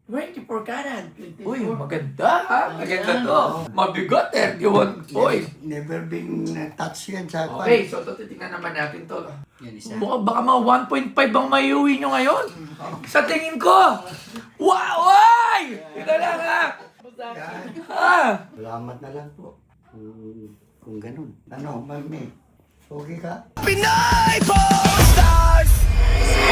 24 karat. Uy, maganda ha? Maganda to. Mabigot, 31 boy. Never been touched yan sa Okay, so ito titingnan naman natin to. Yan isa. Mukhang baka mga 1.5 ang maiuwi nyo ngayon. Sa tingin ko. Wow! Ay! Ito lang ha! Ha? Salamat na lang po. Kung ganun. Ano, mami? Okay ka?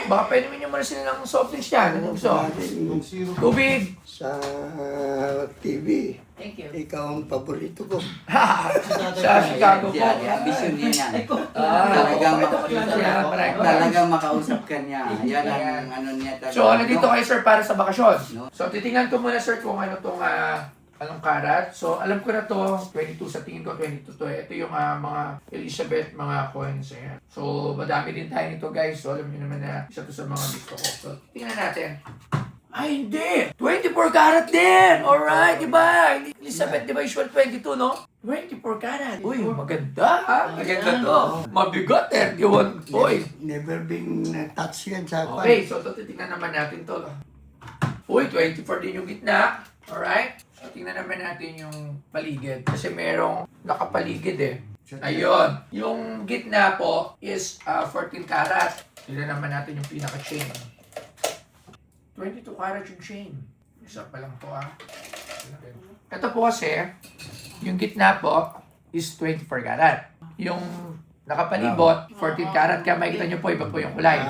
Baka pwede mo nyo muna sila ng soft drinks yan. Ano gusto? Tubig! Sa TV, Thank you. ikaw ang paborito ko. Sa Chicago po. Vision niya yan. Talagang Talagang makausap ka niya. Yan ang ano niya talaga. So, nandito kayo sir para sa bakasyon. No. So, titingnan ko muna sir kung ano tong anong karat. So, alam ko na to, 22 sa tingin ko, 22 to. Ito yung mga Elizabeth, mga coins. Ayan. So, madami din tayo nito guys. So, alam niyo naman na isa to sa mga gusto ko. So, tingnan natin. Ay, hindi! 24 karat din! Alright, diba? Elizabeth, diba usual 22, no? 24 karat. Uy, maganda ha? Maganda to. Mabigot, 31 boy. Never been touched yan sa Okay, so ito titingnan naman natin to. Uy, 24 din yung gitna. Alright? So tingnan naman natin yung paligid. Kasi merong nakapaligid eh. Ayun. Yung gitna po is 14 karat. Tingnan naman natin yung pinaka-chain. 22 karat yung chain. Isa pa lang to Ito po kasi, yung gitna po is 24 karat. Yung nakapalibot, 14 karat. Kaya makikita nyo po, iba po yung kulay.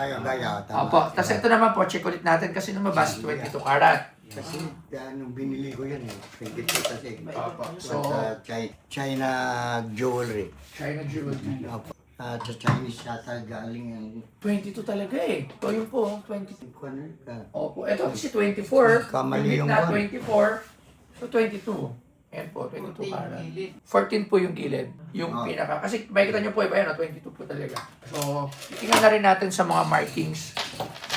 Opo. Tapos ito naman po, check ulit natin kasi lumabas 22 karat. Kasi nung binili ko yan eh. Thank you kasi. Opo. So, China jewelry. China jewelry. Opo. Sa Chinese yata galing ang 22 talaga eh. Ito yun po, 22. ano ka. Opo. Ito kasi 24. Kamali Yung yung gitna, one. 24. So, 22. Ayan po, 22 karat. 14 po yung gilid. Yung pinaka. Kasi makikita nyo po, iba yan, 22 po talaga. So, tingnan na rin natin sa mga markings.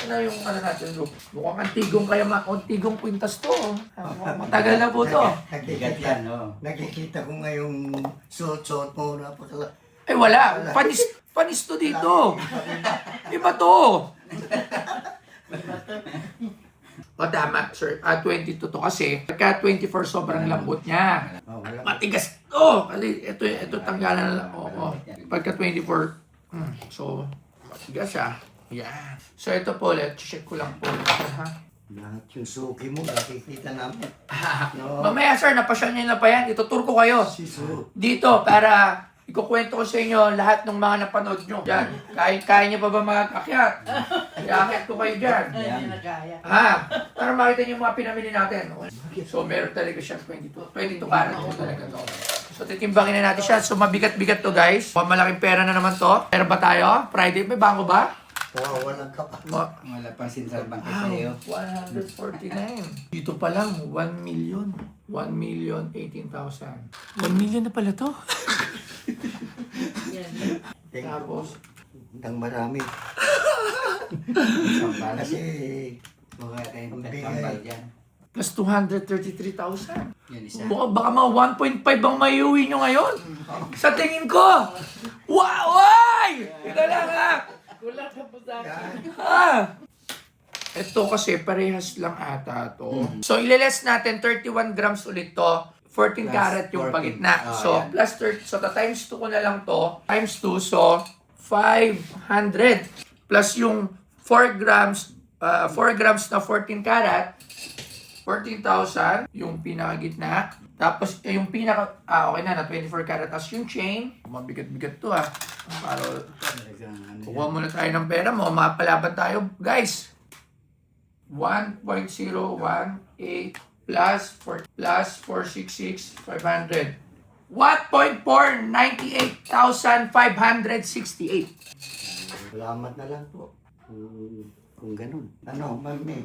Ano yung ano natin, look. Mukhang antigong kaya antigong kwintas to. Matagal na po to. Bigat yan, no? Nakikita ko ngayong suot-suot mo na po sa... Ay wala, panis to dito. Iba to. O tama, sir. 22 to kasi. Pagka 24, sobrang lambot niya. Oh, wala. Matigas to. Kasi ito tanggalan na lang. Oo. Pagka 24, so matigas siya. Yeah. So ito po ulit, check ko lang po. Ha? Lahat yung suki mo, nakikita namin. No. Mamaya sir, napasya niyo na pa yan. Itutur ko kayo. Sisu. Dito para ikukwento ko sa inyo lahat ng mga napanood nyo. Diyan. Kaya niyo pa ba mag-akyat? I-akyat ko kayo dyan. Ha? Para makita niyo yung mga pinamili natin. So meron talaga siyang 22. 22 karat po talaga to. So titimbangin na natin siya. So mabigat-bigat to guys. Malaking pera na naman to. Meron ba tayo? Friday, may bango ba? Wow, walang kapat. Wala pang sinsalbang kay sa'yo. 149. Dito pa lang, 1 million. 1,018,000. 1 million na pala to. Tapos, Nang marami. Sampal. Kasi, Mukha kayong Ang bigay. sampal dyan. plus 233,000. Yan isa. Mukhang baka mga 1.5 ang maiuwi nyo ngayon. Sa tingin ko. Wow! Ay! Ito lang ha! Kulang ka po sa akin. Ha? Ito kasi parehas lang ata to. So ililess natin 31 grams ulit to. 14 Plus karat yung 14. pagitna. So Yan. plus 30. So times 2 ko na lang to. Times 2. So 500. Plus yung 4 grams. 4 grams na 14 karat. 14,000. Yung pinakagitna. Tapos yung pinaka. Okay na 24 karat. Tapos yung chain. Mabigat-bigat to para Talagang ano kukuha muna tayo ng pera mo, mapalaban tayo. Guys, 1.018 plus 466, 500. 1.498568. salamat na lang po. Kung ganun. Ano, mami?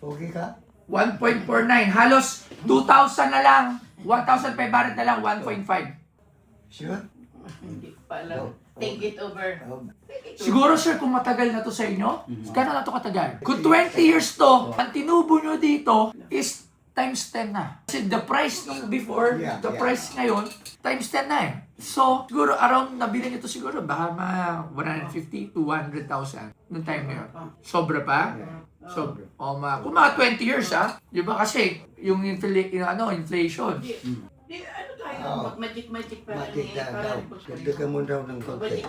Okay ka? 1.49. Halos 2,000 na lang. 1,500 na lang, 1.5. Sure? Hindi pa lang. Take it over. Siguro sir, kung matagal na to sa inyo, gano'n na to katagal? Kung 20 years to, ang tinubo nyo dito is times 10 na. Kasi the price nung before, Yeah, the yeah. price ngayon, times 10 na eh. So, siguro around, nabili nyo to siguro, baka mga 150 to 100,000 noong time ngayon. Sobra pa? So, kung mga 20 years di ba kasi, yung inflation. Ano tayo? Oo. Magic pa lang Magic eh. na daw. Dagdagan mo daw ng konti.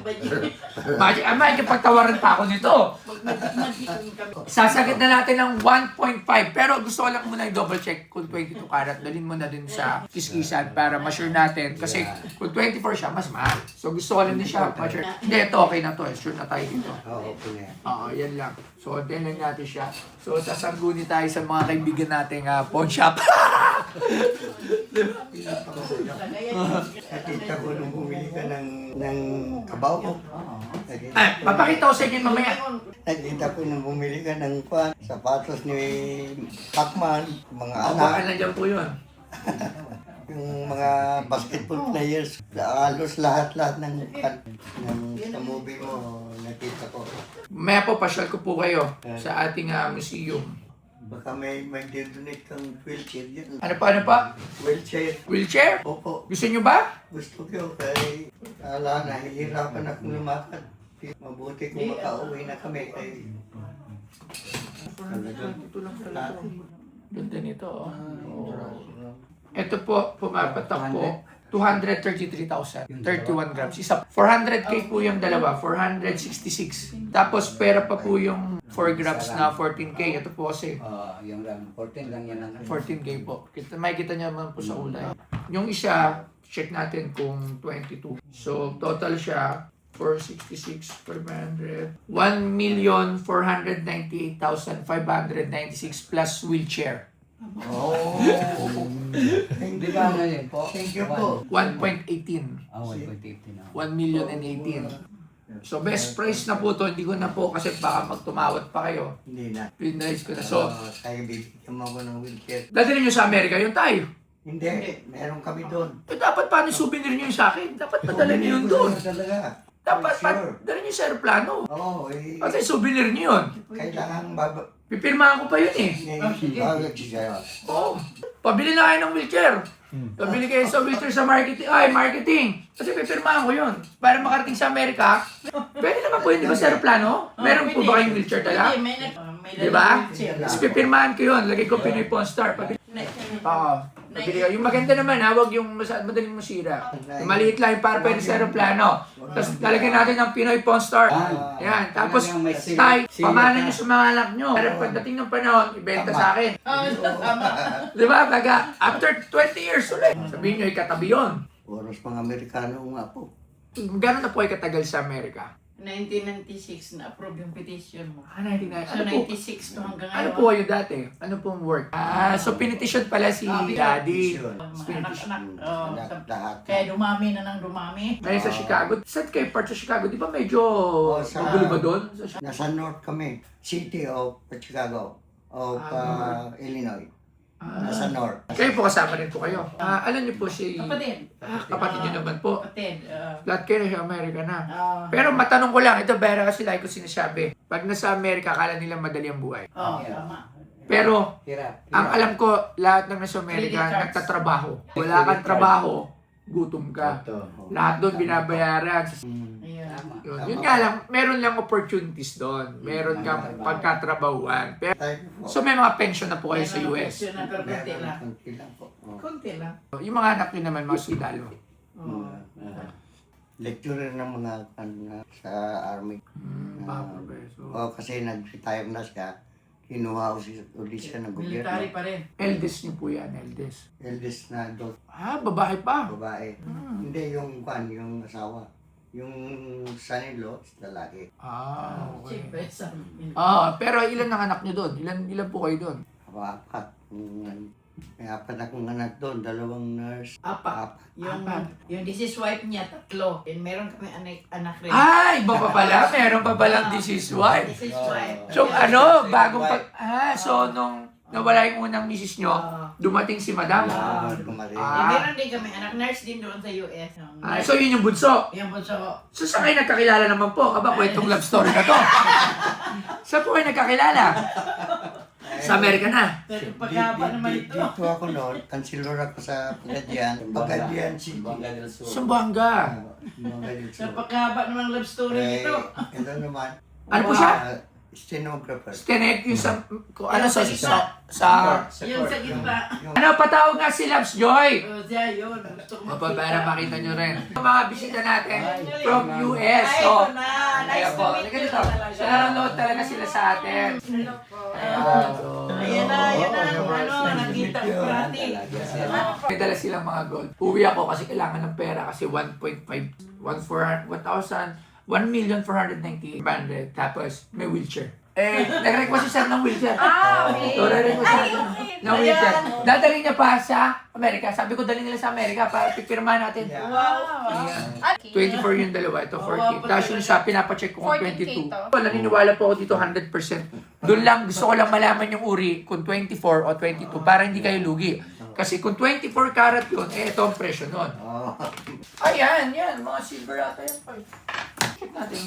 Magic. Magic pagtawaran pa ako nito. Magic kami. Sasagit na natin ng 1.5. Pero gusto ko lang muna i-double check kung 22 karat. Dalhin mo na din sa kiskisan para ma-sure natin. Kasi kung 24 siya, mas mahal. So gusto ko lang din siya ma-sure. Hindi, ito okay na to. Sure na tayo dito. Oo, okay na yan. Oo, yan lang. So, din lang natin siya. So, sasangguni tayo sa mga kaibigan nating pawn shop. Nakita ko nung bumili ka ng kabaw ko. Papakita ko sa inyo mamaya. Nakita ko nung bumili ka ng sapatos ni Pacman, mga anak, Baka nandiyan po yun. yung mga basketball players, halos lahat ng sa movie mo, nakita ko. Mamaya po, pasyal ko po kayo sa ating museum. Baka may donate kang wheelchair dyan. Ano pa? Wheelchair. Wheelchair? Opo, Gusto nyo ba? gusto ko kay nahihirapan akong lumakad. Mabuti kung makauwi na kami kay Ito lang talaga. Ganda nito. Ito po, pumapatak po. 233,000. 31 grams. Isa, 400k po yung dalawa. 466. Tapos pera pa po yung 4 grams na 14k. Ito po kasi. Yung lang, 14 lang yan ang 14k po. Makikita niya naman po sa kulay. Yung isa, check natin kung 22. So, total siya, 466 per 100. 1,498,596 plus wheelchair. Oh. Di ba ano yun po? Thank you po. 1.18. 1.15 na. 1,018,000. So, best price na po to. Hindi ko na po kasi baka magtumawat pa kayo. Hindi na. Pinalize ko na. So, tayo bibigyan mo ako ng wheelchair. dadalhin nyo sa Amerika yung tayo. Hindi, meron kami doon. Dapat paano souvenir nyo yun sa akin? Dapat padala nyo yun doon. Talaga. Dapat Sure. padala nyo sa aeroplano. Oo, Kasi souvenir nyo yun. kailangan Pipirmahan ko pa yun eh. bawag siya. Oo. Pabili na kayo ng wheelchair. Pabili kayo sa wheelchair sa marketing. Kasi pipirmahan ko yun. Para makarating sa Amerika, pwede naman po yun, di ba sa aeroplano? Meron po ba kayong wheelchair talaga? Di ba? Tapos pipirmahan ko yun. Lagay ko Pinoy Pawn Star. Oo. Pabili ka. Yung maganda naman huwag yung madaling masira. Yung maliit lang yung para pwede sa aeroplano. Tapos lalagyan natin ng Pinoy Pawn Star. Yan. Tapos tay, pamana nyo sa mga anak nyo. Pero pagdating ng panahon, ibenta sa akin. Di ba? Baga, after 20 years ulit. Sabihin nyo, ikatabi yun. Oras mga Amerikano nga po. Gano'n na po ay katagal sa Amerika? 1996 na-approve yung petition mo. 99. So, Ano po? 96 to hanggang Ano ngayon. po kayo dati? Ano pong work? So pinetition pala si Daddy. Mga anak-anak. Lahat. Kaya dumami na ng dumami. Ngayon sa Chicago. Saan kayo part sa Chicago? Di ba medyo sa- magulo ba doon? Nasa North kami. City of Chicago. Of Illinois. Nasa North. Kayo po kasama rin po kayo. Alam niyo po si... Kapatid. Kapatid niyo naman po. Kapatid. Lahat kayo na sa Amerika na. Pero matanong ko lang, ito bera kasi like ko sinasabi. Pag nasa Amerika, akala nila madali ang buhay. Tama. Pero, Hirap. ang alam ko, lahat ng nasa Amerika, Credit cards. nagtatrabaho. Wala kang trabaho, gutom ka. Lahat doon binabayaran. Ayun. Tama. Yun nga lang, meron lang opportunities doon. Meron kang pagkatrabahuan. Pero, so may mga pension na po kayo sa US. Pension na pero konti lang. Konti lang po. Konti lang. Yung mga anak nyo naman, mga sundalo. Lecturer ng mga sa army. Professor. Kasi nag-retire na siya. Kinuha ulit siya ng Military gobyerno. pa rin. Eldest nyo po yan, eldest. Eldest na Babae pa. babae. Hindi yung asawa. Yung son-in-law, lalaki. Okay. Siyempre, sa Pero ilan ang anak nyo doon? Ilan po kayo doon? Apat. May apat akong anak doon, 2 nurse. apat. Yung, Apat. yung this is wife niya, 3. And meron kami anak rin. Iba pa pala. Meron pa palang this is wife. This is wife. So bagong so nung nawala yung unang misis nyo, dumating si madam. Gumaling. Meron din kami anak nurse din doon sa US. So yun yung bunso. Yung bunso ko. So saan kayo nagkakilala naman po? Kwentong love story na to. Saan po kayo nagkakilala? Sa Amerika na. Pagkaba naman ito. Dito ako noon, kansilor ako sa Pagadian City. Del Sur. Sumbuanga. Sa pagkaba naman love story nito. Ito naman. Ano po siya? stenographer. Stenek yung sa, kung ano Yung sa, sa sa, sa, Yung sa gitna. ano, patawag nga si Labs Joy. O, siya yun. Gusto ko Opo, makita. para makita nyo rin. Yung mga bisita natin from US. Ay, So, ito na. Nice ayan to po. meet Halika you dito. talaga. So, nanonood talaga sila sa atin. Hello po. Ayan, so, Ayan na, yun na. Ano, nakita ko parati. may dala silang mga gold. Uwi ako kasi kailangan ng pera kasi 1,498,500. Tapos may wheelchair. Eh, nag-request si Sir ng wheelchair. Okay. So, nag-request siya ng wheelchair. Dadali niya pa sa Amerika. Sabi ko, dali nila sa Amerika para pipirma natin. Wow. Ayan. 24 yung dalawa, ito 40. Tapos yung isa, pinapacheck ko kung 22. 14K to. Wala, naniniwala po ako dito 100%. Doon lang, gusto ko lang malaman yung uri kung 24 o 22 para hindi kayo lugi. Kasi kung 24 karat yun, eh ito ang presyo nun. Oh. Ayan, yan. Mga silver ata yan. Ay, check natin.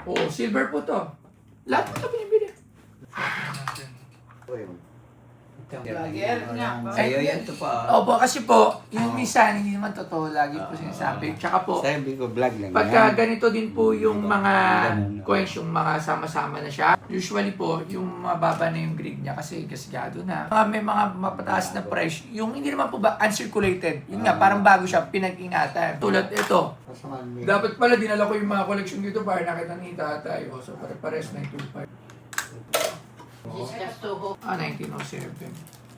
Oo, silver po to. Lahat mo ito binibili. Vlogger nga po. Sa'yo yan to pa. Opo, kasi po, yung minsan, hindi naman totoo. Lagi po sinasabi. Tsaka po, Sabi ko, vlog lang pagka yan. ganito din po yung mga coins, yung mga sama-sama na siya, usually po, yung mababa na yung grade niya kasi gasgado na. May mga mapataas na price, yung hindi naman po ba uncirculated, yun nga, parang bago siya, pinag-ingatan. Tulad ito, dapat pala dinala ko yung mga collection dito para nakita ni tatay. O, so pare-pares na yung 2.5. Just to 1907.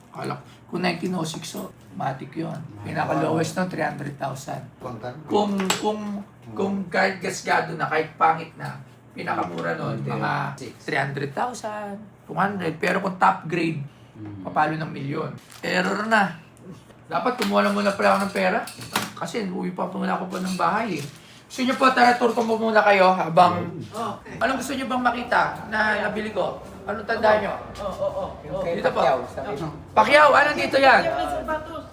Kala ko, kung 1906, so, matik yun. Pinaka-lowest ng 300,000. Kung kahit gasgado na, kahit pangit na, pinakamura nun, mga 300,000, 200. Pero kung top grade, papalo ng milyon. Error na. Dapat kumuha na muna pala ako ng pera. Kasi uwi pa muna ako po ng bahay eh. Gusto niyo po, tara tour ko muna kayo habang... Okay. Anong gusto niyo bang makita na nabili ko? Anong tandaan niyo? Dito po. Pacquiao, ano dito yan? Yung may sapatos.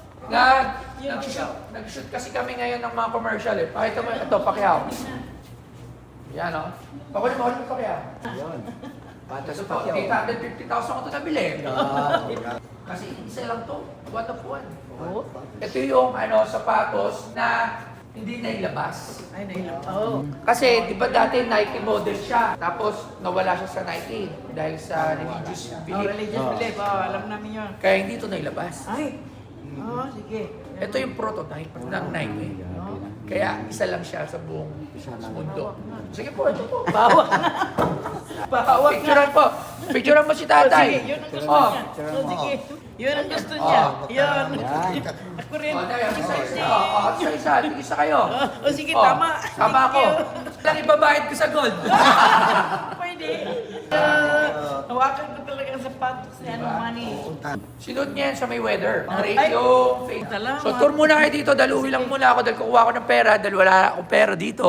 Nag-shoot kasi kami ngayon ng mga commercial eh. Pakita mo ito, Pacquiao. Yan o. Pakunin mo Pacquiao. Patas po, 850,000 ko ito nabili. Kasi isa lang to, 1 of 1. Ito yung sapatos na hindi nailabas. Ay, nailang. Oh. Kasi, di ba dati Nike model siya, tapos nawala siya sa Nike dahil sa religious Oh, belief. religious belief. Oh, alam namin yun. Kaya hindi ito nailabas. Ay. Oh, sige. Ito yung prototype ng Nike. Kaya isa lang siya sa buong mundo. Sige po, ito po. Bawak na. Bawak na. Picturean po. Picturean mo si Oh, sige, tatay. yun ang gusto Oh. niya. Oh, sige. Yun ang gusto niya. Yun. Ako rin. Oh, dahil isa-isa. Isa-isa. Isa kayo. Oh, sige, Oh, tama. Tama Thank ako. you. Dahil ibabayad ko sa gold. Pwede. Hawakan ko talaga ang sapatos ni ano, Manny. Sinuot niya yan sa may weather. Ng Ay. radio. Salamat. So tour muna kayo dito. Dahil uwi lang muna ako. Dahil kukuha ko ng pera. Dahil wala akong pera dito.